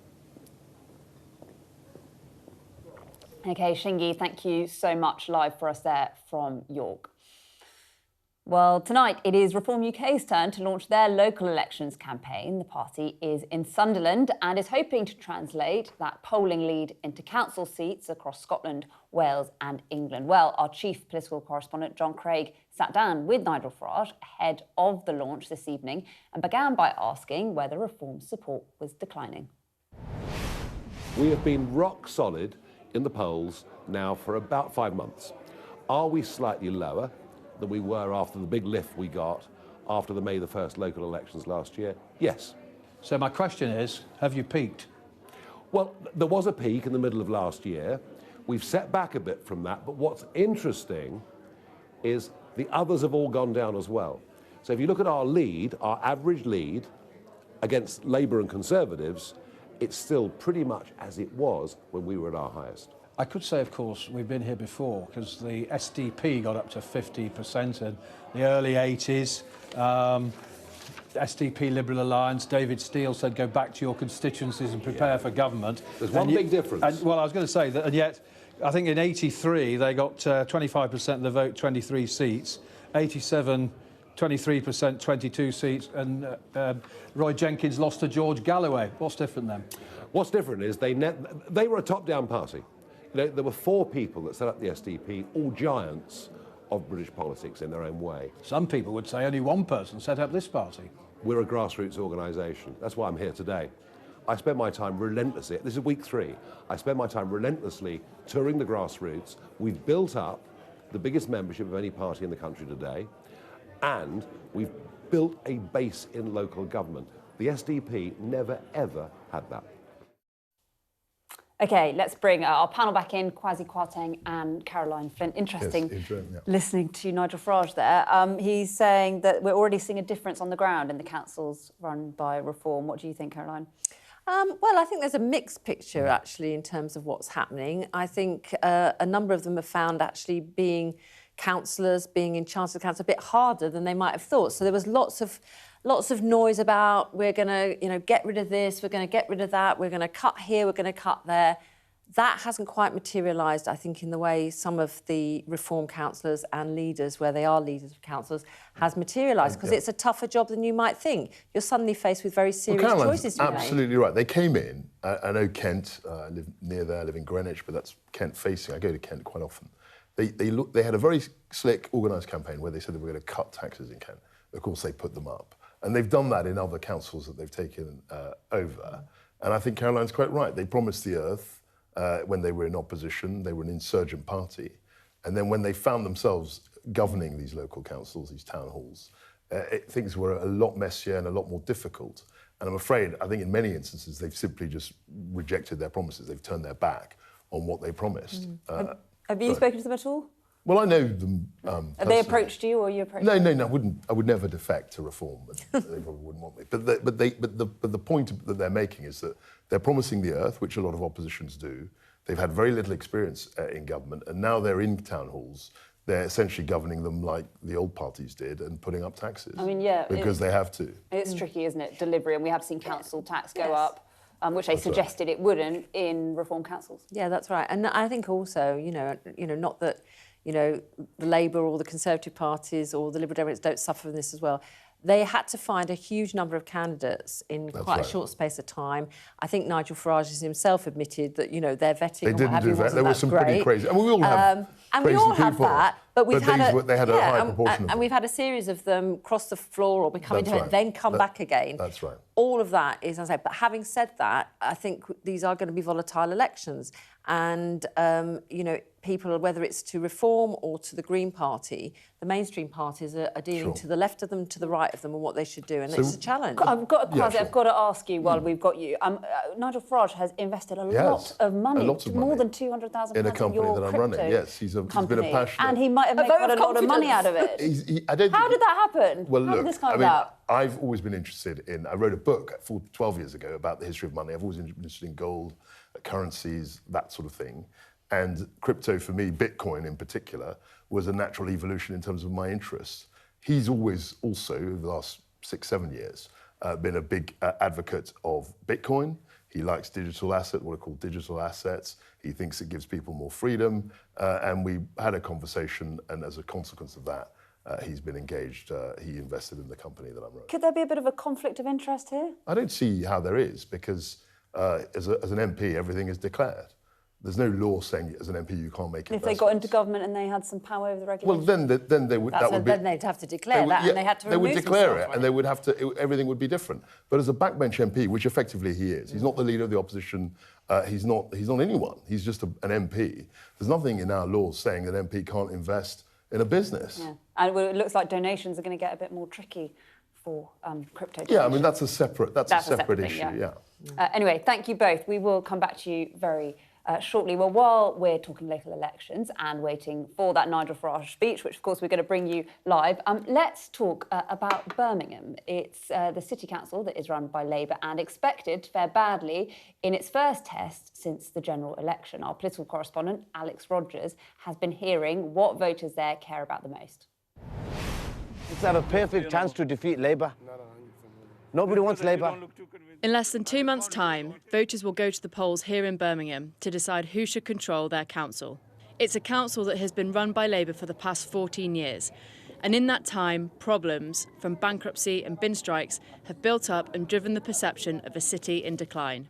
OK, Shingi, thank you so much live for us there from York. Well, tonight it is Reform UK's turn to launch their local elections campaign. The party is in Sunderland and is hoping to translate that polling lead into council seats across Scotland, Wales and England. Well, our chief political correspondent, John Craig, sat down with Nigel Farage ahead of the launch this evening and began by asking whether Reform's support was declining. We have been rock solid in the polls now for about 5 months. Are we slightly lower than we were after the big lift we got after the May the 1st local elections last year? Yes. So my question is, have you peaked? Well, there was a peak in the middle of last year. We've set back a bit from that, but what's interesting is the others have all gone down as well. So if you look at our lead, our average lead against Labour and Conservatives, it's still pretty much as it was when we were at our highest. I could say, of course, we've been here before, because the SDP got up to 50% in the early 80s. SDP Liberal Alliance, David Steele said, go back to your constituencies and prepare for government. There's one big difference. Well, I was going to say that, and yet, I think in 83, they got 25% of the vote, 23 seats. 87, 23%, 22 seats, and Roy Jenkins lost to George Galloway. What's different then? What's different is they were a top-down party. There were 4 people that set up the SDP, all giants of British politics in their own way. Some people would say only one person set up this party. We're a grassroots organisation. That's why I'm here today. I spend my time relentlessly, this is week 3, I spend my time relentlessly touring the grassroots. We've built up the biggest membership of any party in the country today, and we've built a base in local government. The SDP never, ever had that. OK, let's bring our panel back in, Kwasi Kwarteng and Caroline Flint. Interesting listening to Nigel Farage there. He's saying that we're already seeing a difference on the ground in the councils run by Reform. What do you think, Caroline? Well, I think there's a mixed picture, actually, in terms of what's happening. I think a number of them have found actually being councillors, being in charge of the council, a bit harder than they might have thought. So there was lots of noise about we're going to, get rid of this, we're going to get rid of that, we're going to cut here, we're going to cut there. That hasn't quite materialised, I think, in the way some of the Reform councillors and leaders, where they are leaders of councils, has materialised, because it's a tougher job than you might think. You're suddenly faced with very serious choices to make. Absolutely right. They came in, I know Kent, I live near there, I live in Greenwich, but that's Kent facing. I go to Kent quite often. They had a very slick, organised campaign where they said they were going to cut taxes in Kent. Of course, they put them up. And they've done that in other councils that they've taken over. And I think Caroline's quite right. They promised the earth when they were in opposition. They were an insurgent party. And then when they found themselves governing these local councils, these town halls, things were a lot messier and a lot more difficult. And I'm afraid, I think in many instances, they've simply just rejected their promises. They've turned their back on what they promised. Have you spoken to them at all? Well, I know them. Have they approached you, or you approached them? No, I would never defect to Reform. They probably wouldn't want me. But the point that they're making is that they're promising the earth, which a lot of oppositions do. They've had very little experience in government, and now they're in town halls. They're essentially governing them like the old parties did and putting up taxes. I mean, yeah, because they have to. It's tricky, isn't it? Delivery, and we have seen council tax go up. Which they suggested it wouldn't in Reform councils. Yeah, that's right. And I think also, not that, the Labour or the Conservative parties or the Liberal Democrats don't suffer from this as well. They had to find a huge number of candidates in quite a short space of time. I think Nigel Farage has himself admitted that, you know, their vetting and what have you wasn't that great. There were some pretty crazy... I mean, we all have and we all have that, but we've had they had a high proportion of them. And we've had a series of them cross the floor or become independent, then come back again. That's right. All of that is unsafe. But having said that, I think these are going to be volatile elections. And, you know, people, whether it's to Reform or to the Green Party, the mainstream parties are dealing to the left of them, to the right of them, and what they should do. And it's a challenge. I've got to ask you while we've got you. Nigel Farage has invested a lot of money, more than £200,000 in a company that I'm running. Yes, he's been a passionate... And he might have made quite a lot of money out of it. How did that happen? Well, How did this come about? I've always been interested in... I wrote a book 12 years ago about the history of money. I've always been interested in gold, currencies, that sort of thing. And crypto, for me, Bitcoin in particular, was a natural evolution in terms of my interests. He's always also, over the last 6-7 years, been a big advocate of Bitcoin. He likes digital assets, what are called digital assets. He thinks it gives people more freedom. And we had a conversation, and as a consequence of that, he's been engaged. He invested in the company that I'm running. Could there be a bit of a conflict of interest here? I don't see how there is, because as an MP, everything is declared. There's no law saying as an MP you can't make investments. If they got into government and they had some power over the regulations? Well, then they would. Then they'd have to declare that, and they had to remove They would declare it, and they would have to. Everything would be different. But as a backbench MP, which effectively he is, he's not the leader of the opposition. He's not anyone. He's just an MP. There's nothing in our laws saying that an MP can't invest in a business. Yeah. And it looks like donations are going to get a bit more tricky for crypto donations. Yeah, I mean that's a separate issue. Thing, yeah. Anyway, thank you both. We will come back to you very shortly. Well, while we're talking local elections and waiting for that Nigel Farage speech, which of course we're going to bring you live, let's talk about Birmingham. It's the city council that is run by Labour and expected to fare badly in its first test since the general election. Our political correspondent, Alex Rogers, has been hearing what voters there care about the most. It's a perfect chance to defeat Labour. Nobody wants Labour. In less than 2 months' time, voters will go to the polls here in Birmingham to decide who should control their council. It's a council that has been run by Labour for the past 14 years. And in that time, problems, from bankruptcy and bin strikes, have built up and driven the perception of a city in decline.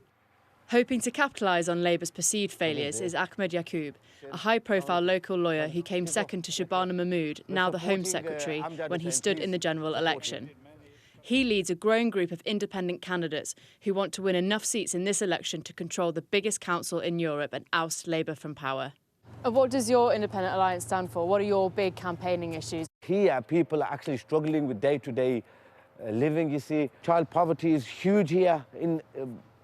Hoping to capitalise on Labour's perceived failures is Ahmed Yaqub, a high-profile local lawyer who came second to Shabana Mahmood, now the Home Secretary, when he stood in the general election. He leads a growing group of independent candidates who want to win enough seats in this election to control the biggest council in Europe and oust Labour from power. What does your Independent Alliance stand for? What are your big campaigning issues? Here, people are actually struggling with day-to-day living, you see. Child poverty is huge here in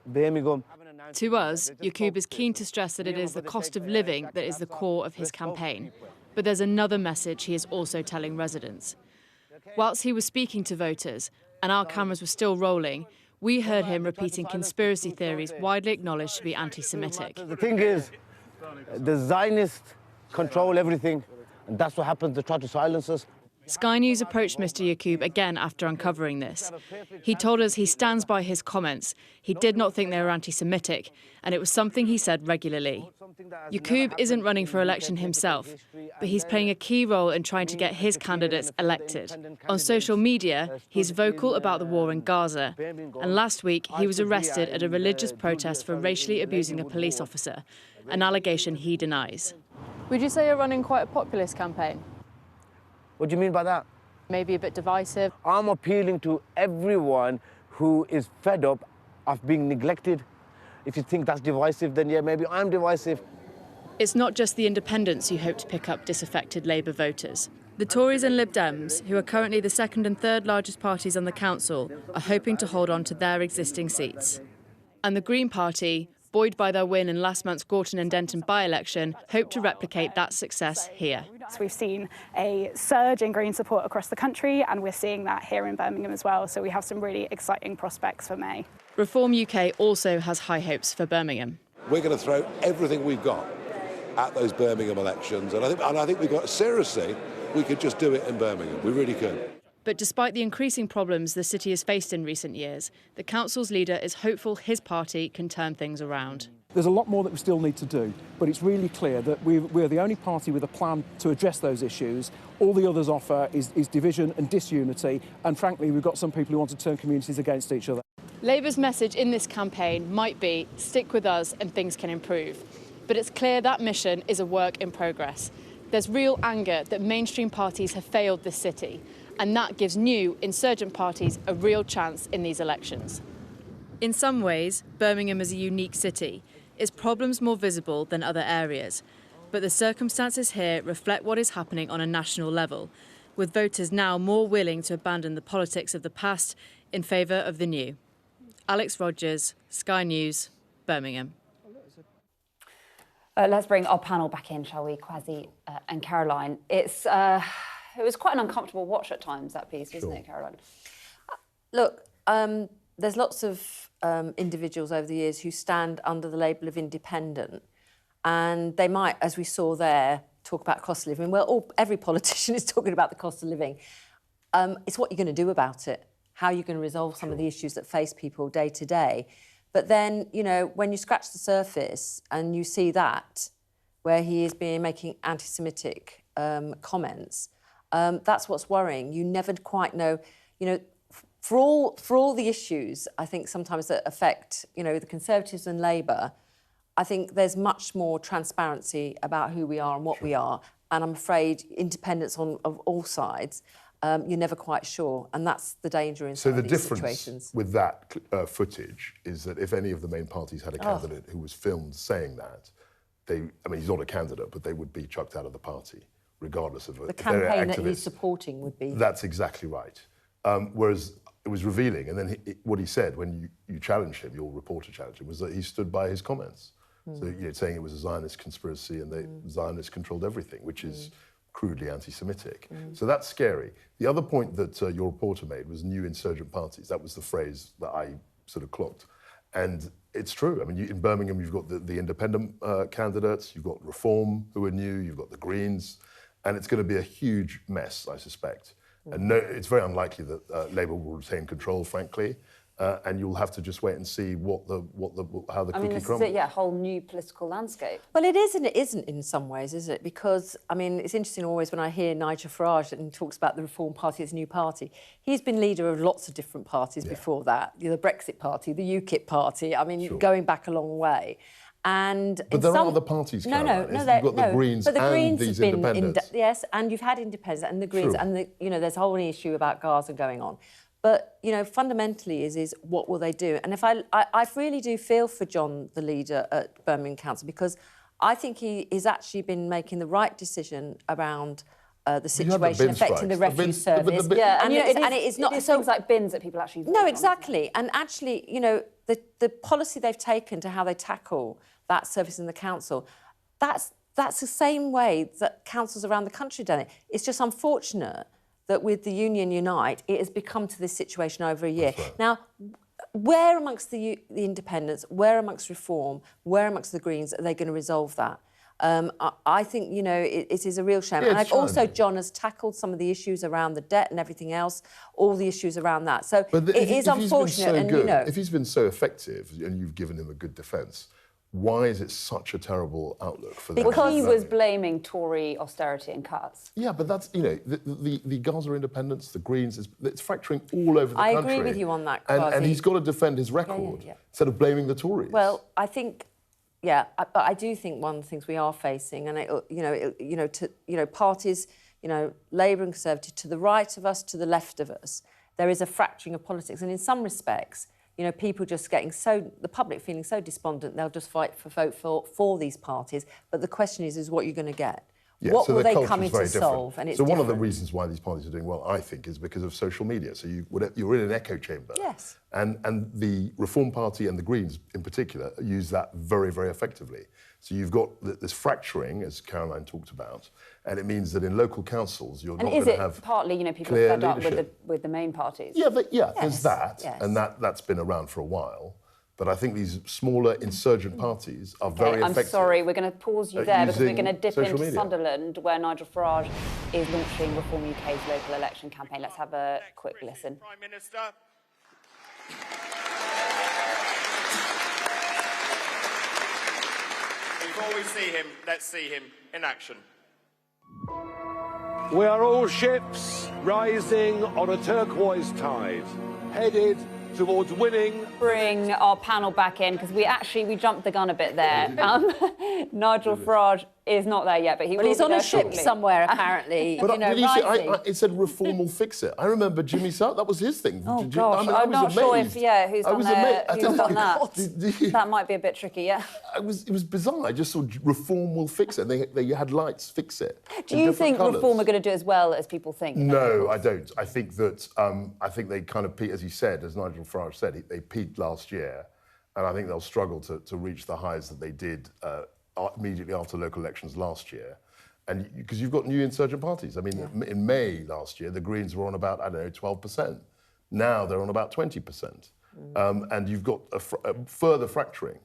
Birmingham. To us, Yaqub is keen to stress that it is the cost of living that is the core of his campaign. But there's another message he is also telling residents. Whilst he was speaking to voters, and our cameras were still rolling, we heard him repeating conspiracy theories widely acknowledged to be anti-Semitic. The thing is, the Zionists control everything, and that's what happens. They try to silence us. Sky News approached Mr Yaqub again after uncovering this. He told us he stands by his comments. He did not think they were anti-Semitic, and it was something he said regularly. Yaqub isn't running for election himself, but he's playing a key role in trying to get his candidates elected. On social media, he's vocal about the war in Gaza, and last week he was arrested at a religious protest for racially abusing a police officer, an allegation he denies. Would you say you're running quite a populist campaign? What do you mean by that? Maybe a bit divisive. I'm appealing to everyone who is fed up of being neglected. If you think that's divisive, then yeah, maybe I'm divisive. It's not just the independents who hope to pick up disaffected Labour voters. The Tories and Lib Dems, who are currently the second and third largest parties on the council, are hoping to hold on to their existing seats. And the Green Party, buoyed by their win in last month's Gorton and Denton by-election, hope to replicate that success here. We've seen a surge in Green support across the country, and we're seeing that here in Birmingham as well, so we have some really exciting prospects for May. Reform UK also has high hopes for Birmingham. We're going to throw everything we've got at those Birmingham elections, and I think we've got, seriously, we could just do it in Birmingham. We really could. But despite the increasing problems the city has faced in recent years, the council's leader is hopeful his party can turn things around. There's a lot more that we still need to do, but it's really clear that we're the only party with a plan to address those issues. All the others offer is division and disunity, and frankly, we've got some people who want to turn communities against each other. Labour's message in this campaign might be, stick with us and things can improve. But it's clear that mission is a work in progress. There's real anger that mainstream parties have failed this city, and that gives new insurgent parties a real chance in these elections. In some ways, Birmingham is a unique city. Its problems more visible than other areas. But the circumstances here reflect what is happening on a national level, with voters now more willing to abandon the politics of the past in favour of the new. Alex Rogers, Sky News, Birmingham. Let's bring our panel back in, shall we, Kwasi and Caroline. It was quite an uncomfortable watch at times, that piece, wasn't it, Caroline? Look, there's lots of individuals over the years who stand under the label of independent, and they might, as we saw there, talk about cost of living. Well, every politician is talking about the cost of living. It's what you're going to do about it, how you're going to resolve some of the issues that face people day to day. But then, you know, when you scratch the surface and you see that, where he is making anti-Semitic comments, that's what's worrying. You never quite know, you know, for all the issues, I think sometimes that affect, you know, the Conservatives and Labour, I think there's much more transparency about who we are and what we are. And I'm afraid independence of all sides, you're never quite sure. And that's the danger in some of these situations. So the difference with that footage is that if any of the main parties had a candidate who was filmed saying that, I mean, he's not a candidate, but they would be chucked out of the party, regardless of the campaign that he's supporting would be. That's exactly right. Whereas it was revealing, and then what he said when you challenged him, your reporter challenged him, was that he stood by his comments. So, you know, saying it was a Zionist conspiracy and the Zionists controlled everything, which is crudely anti-Semitic. So that's scary. The other point that your reporter made was new insurgent parties. That was the phrase that I sort of clocked. And it's true. I mean, in Birmingham, you've got the independent candidates, you've got Reform, who are new, you've got the Greens, and it's going to be a huge mess, I suspect. And no, it's very unlikely that Labour will retain control, frankly, and you'll have to just wait and see how the cookie crumbles. A whole new political landscape. Well, it is and it isn't in some ways, is it? Because, I mean, it's interesting always when I hear Nigel Farage and talks about the Reform Party as a new party. He's been leader of lots of different parties before that. You know, the Brexit Party, the UKIP Party, I mean, going back a long way. But there are other parties, Caroline. You've got the Greens but the and Greens these have been independents. yes, and you've had independents and the Greens, and you know, there's a whole issue about Gaza going on. But you know, fundamentally, is what will they do? And if I really do feel for John, the leader at Birmingham Council, because I think he has actually been making the right decision around the situation affecting the refuse service. And it is not things like bins that people actually vote No, exactly. And actually, you know, the policy they've taken to how they tackle that service in the council, that's the same way that councils around the country have done it. It's just unfortunate that with the Union Unite, it has become to this situation over a year. Right. Now, where amongst the independents, where amongst Reform, where amongst the Greens are they going to resolve that? I think, you know, it is a real shame. And also, John has tackled some of the issues around the debt and everything else, all the issues around that. So it is unfortunate. And, you know, if he's been so effective and you've given him a good defence, why is it such a terrible outlook for them? Because he was blaming Tory austerity and cuts. Yeah, but that's, you know, the Gaza independence, the Greens, it's fracturing all over the country. I agree with you on that, and he's got to defend his record instead of blaming the Tories. Well, I think, but I do think one of the things we are facing, and parties, you know, Labour and Conservative, to the right of us, to the left of us, there is a fracturing of politics, and in some respects, you know, people just the public feeling so despondent, they'll just vote for these parties. But the question is what you're going to get? Yeah, what so will they come in to solve? And one of the reasons why these parties are doing well, I think, is because of social media. So you're in an echo chamber. Yes. And the Reform Party and the Greens, in particular, use that very, very effectively. So you've got this fracturing, as Caroline talked about, and it means that in local councils you're not going to have partly, you know, people are fed up with the main parties? There's that, and that's been around for a while. But I think these smaller insurgent parties are very effective. I'm sorry, we're going to pause you there because we're going to dip into Sunderland, where Nigel Farage is launching Reform UK's local election campaign. Let's have a quick listen. Prime Minister. before we see him, let's see him in action. We are all ships rising on a turquoise tide, headed towards winning. Bring our panel back in, because we jumped the gun a bit there. Nigel Farage is not there yet, but he's on a ship somewhere, apparently. But you know, did you see, rising. it said reform will fix it. I remember Jimmy Savile, that was his thing. Oh, gosh, I'm not sure if, who's done that. That might be a bit tricky, yeah. It was bizarre. I just saw reform will fix it. They had lights fix it. Do you think reform are going to do as well as people think? No, I don't. I think that, I think they kind of peaked, as you said, as Nigel Farage said, they peaked last year, and I think they'll struggle to reach the highs that they did immediately after local elections last year. And because you've got new insurgent parties. I mean, in May last year, the Greens were on about, 12%. Now they're on about 20%. And you've got a further fracturing.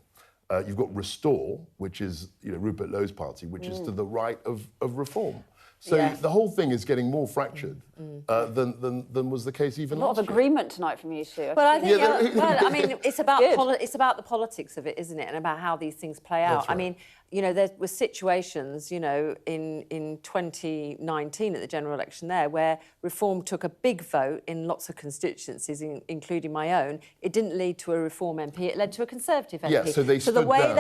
You've got Restore, which is Rupert Lowe's party, which is to the right of reform. So the whole thing is getting more fractured than was the case even last year. A lot of agreement tonight from you two. Well, I think, I mean, it's about the politics of it, isn't it, and about how these things play out. That's right. I mean, there were situations, in 2019 at the general election there, where reform took a big vote in lots of constituencies, including my own. It didn't lead to a Reform MP; it led to a Conservative MP. Yeah, so they the way down.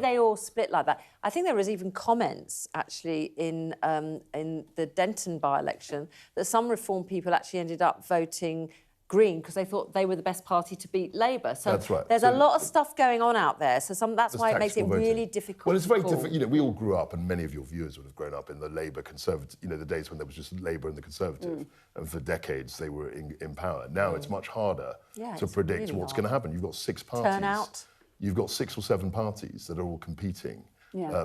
they all split like that. I think there was even comments actually in the Denton by-election that some Reform people actually ended up voting Green because they thought they were the best party to beat Labour. So that's right. There's a lot of stuff going on out there. So that's why it makes it really difficult. Well, it's very different. We all grew up, and many of your viewers would have grown up in the Labour Conservative. the days when there was just Labour and the Conservative, and for decades they were in power. Now it's much harder to predict really what's going to happen. You've got 6 parties. Turnout. You've got 6 or 7 parties that are all competing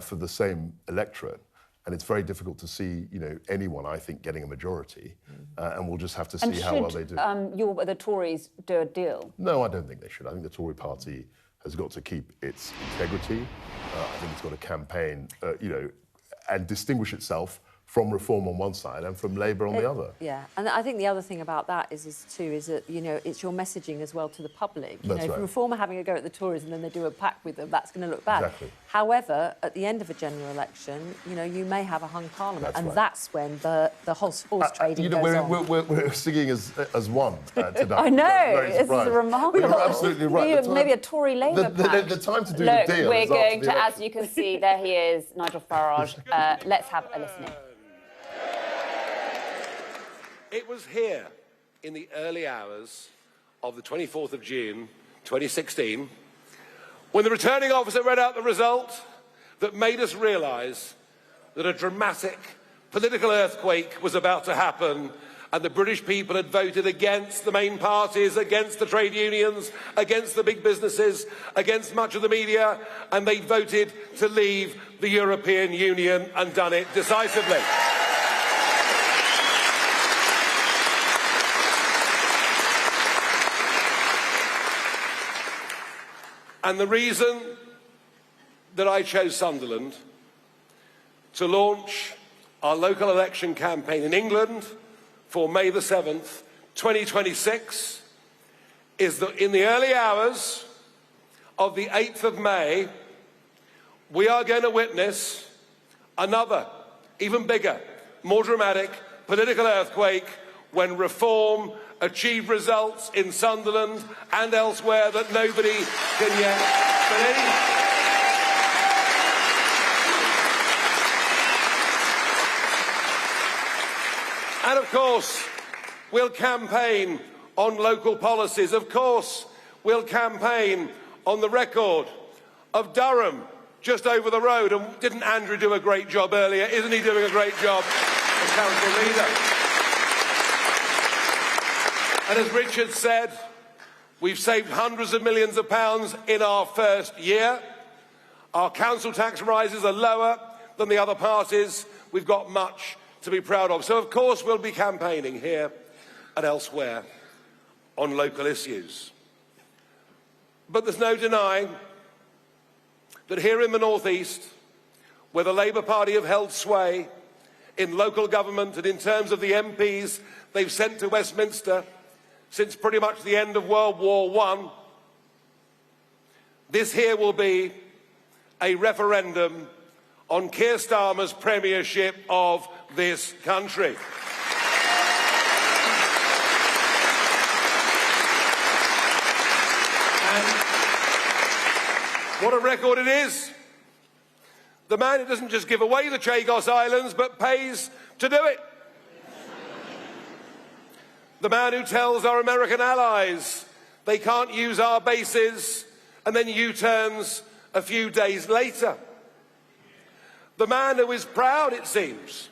for the same electorate. And it's very difficult to see, anyone, I think, getting a majority. And we'll just have to see how well they do. The Tories do a deal? No, I don't think they should. I think the Tory party has got to keep its integrity. I think it's got to campaign, and distinguish itself from Reform on one side and from Labour on the other. Yeah, and I think the other thing about that is that, it's your messaging as well to the public. If Reform are having a go at the Tories and then they do a pact with them, that's going to look bad. Exactly. However, at the end of a general election, you may have a hung parliament, that's when the whole horse trading goes on. We're singing as one tonight. I know, this is remarkable. You're absolutely right. Maybe a Tory-Labour pact. The time to do the deal we're is going after the to, as you can see, there he is, Nigel Farage. Let's have a listen in. It was here in the early hours of the 24th of June 2016 when the returning officer read out the result that made us realise that a dramatic political earthquake was about to happen, and the British people had voted against the main parties, against the trade unions, against the big businesses, against much of the media, and they voted to leave the European Union and done it decisively. And the reason that I chose Sunderland to launch our local election campaign in England for May the 7th, 2026, is that in the early hours of the 8th of May, we are going to witness another, even bigger, more dramatic political earthquake when Reform achieve results in Sunderland and elsewhere that nobody can yet believe. And of course, we'll campaign on local policies. Of course, we'll campaign on the record of Durham, just over the road. And didn't Andrew do a great job earlier? Isn't he doing a great job as council leader? And as Richard said, we've saved hundreds of millions of pounds in our first year. Our council tax rises are lower than the other parties. We've got much to be proud of. So, of course, we'll be campaigning here and elsewhere on local issues. But there's no denying that here in the North East, where the Labour Party have held sway in local government and in terms of the MPs they've sent to Westminster since pretty much the end of World War I, this here will be a referendum on Keir Starmer's premiership of this country. And what a record it is. The man who doesn't just give away the Chagos Islands, but pays to do it. The man who tells our American allies they can't use our bases and then U-turns a few days later. The man who is proud, it seems,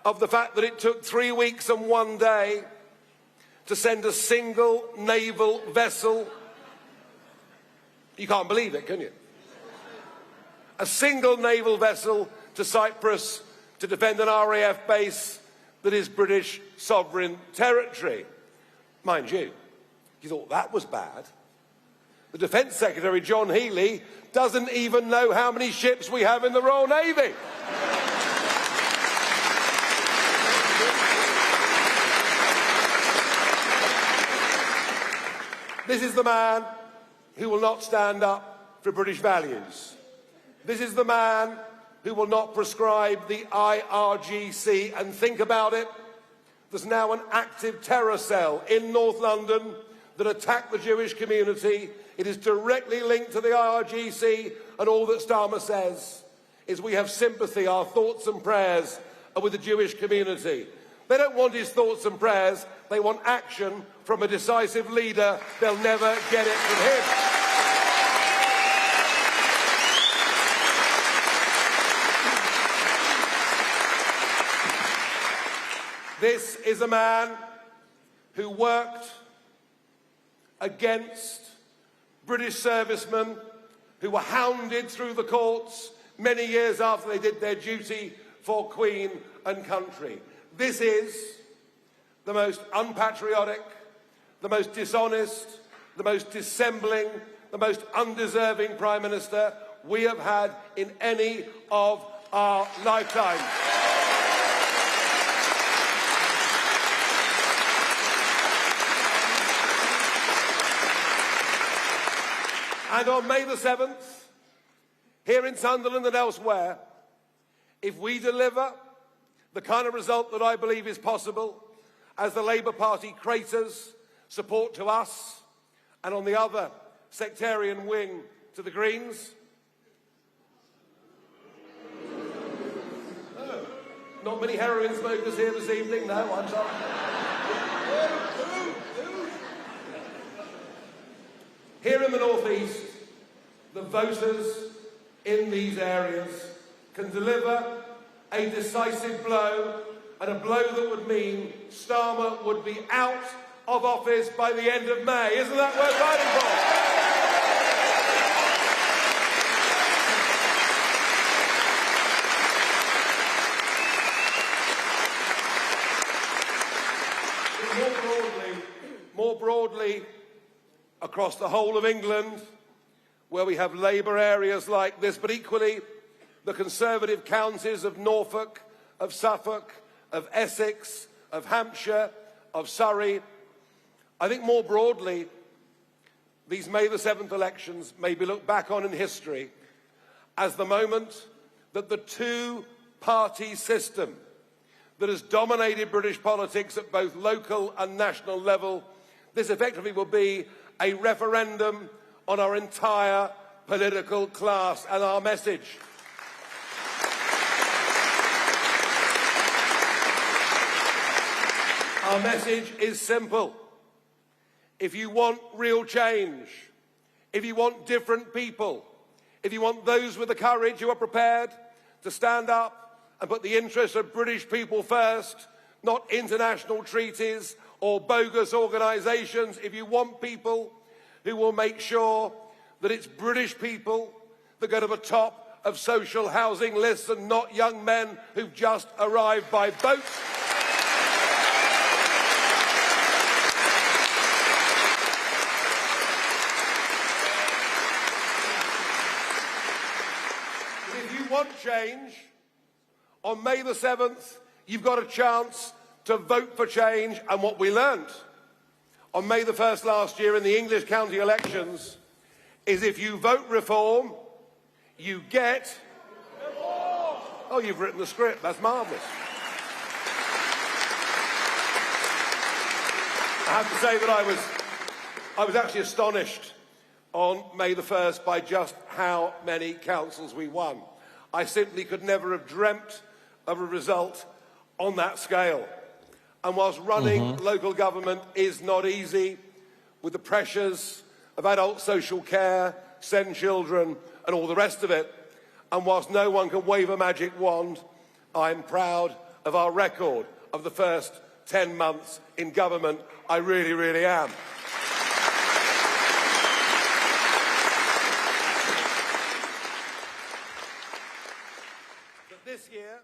of the fact that it took 3 weeks and 1 day to send a single naval vessel. You can't believe it, can you? A single naval vessel to Cyprus to defend an RAF base that is British sovereign territory. Mind you, you thought that was bad. The Defence Secretary, John Healey, doesn't even know how many ships we have in the Royal Navy. This is the man who will not stand up for British values. This is the man who will not prescribe the IRGC. And think about it, there's now an active terror cell in North London that attacked the Jewish community. It is directly linked to the IRGC, and all that Starmer says is we have sympathy, our thoughts and prayers are with the Jewish community. They don't want his thoughts and prayers, they want action from a decisive leader. They'll never get it from him. This is a man who worked against British servicemen who were hounded through the courts many years after they did their duty for Queen and country. This is the most unpatriotic, the most dishonest, the most dissembling, the most undeserving Prime Minister we have had in any of our lifetimes. And on May the 7th, here in Sunderland and elsewhere, if we deliver the kind of result that I believe is possible as the Labour Party craters support to us and on the other sectarian wing to the Greens. Oh, not many heroin smokers here this evening, no, I'm sorry. Here in the North East, the voters in these areas can deliver a decisive blow, and a blow that would mean Starmer would be out of office by the end of May. Isn't that worth fighting for? More broadly, across the whole of England, where we have Labour areas like this, but equally the Conservative counties of Norfolk, of Suffolk, of Essex, of Hampshire, of Surrey. I think more broadly, these May the 7th elections may be looked back on in history as the moment that the two-party system that has dominated British politics at both local and national level, this effectively will be a referendum on our entire political class and our message. Our message is simple. If you want real change, if you want different people, if you want those with the courage who are prepared to stand up and put the interests of British people first, not international treaties or bogus organisations, if you want people who will make sure that it's British people that go to the top of social housing lists and not young men who've just arrived by boat. If you want change, on May the 7th, you've got a chance to vote for change. And what we learnt on May the 1st last year in the English county elections is if you vote reform, you get... Oh, you've written the script. That's marvellous. I have to say that I was actually astonished on May the 1st by just how many councils we won. I simply could never have dreamt of a result on that scale. And whilst running local government is not easy, with the pressures of adult social care, send children, and all the rest of it, and whilst no one can wave a magic wand, I'm proud of our record of the first 10 months in government. I really, really am. But this year...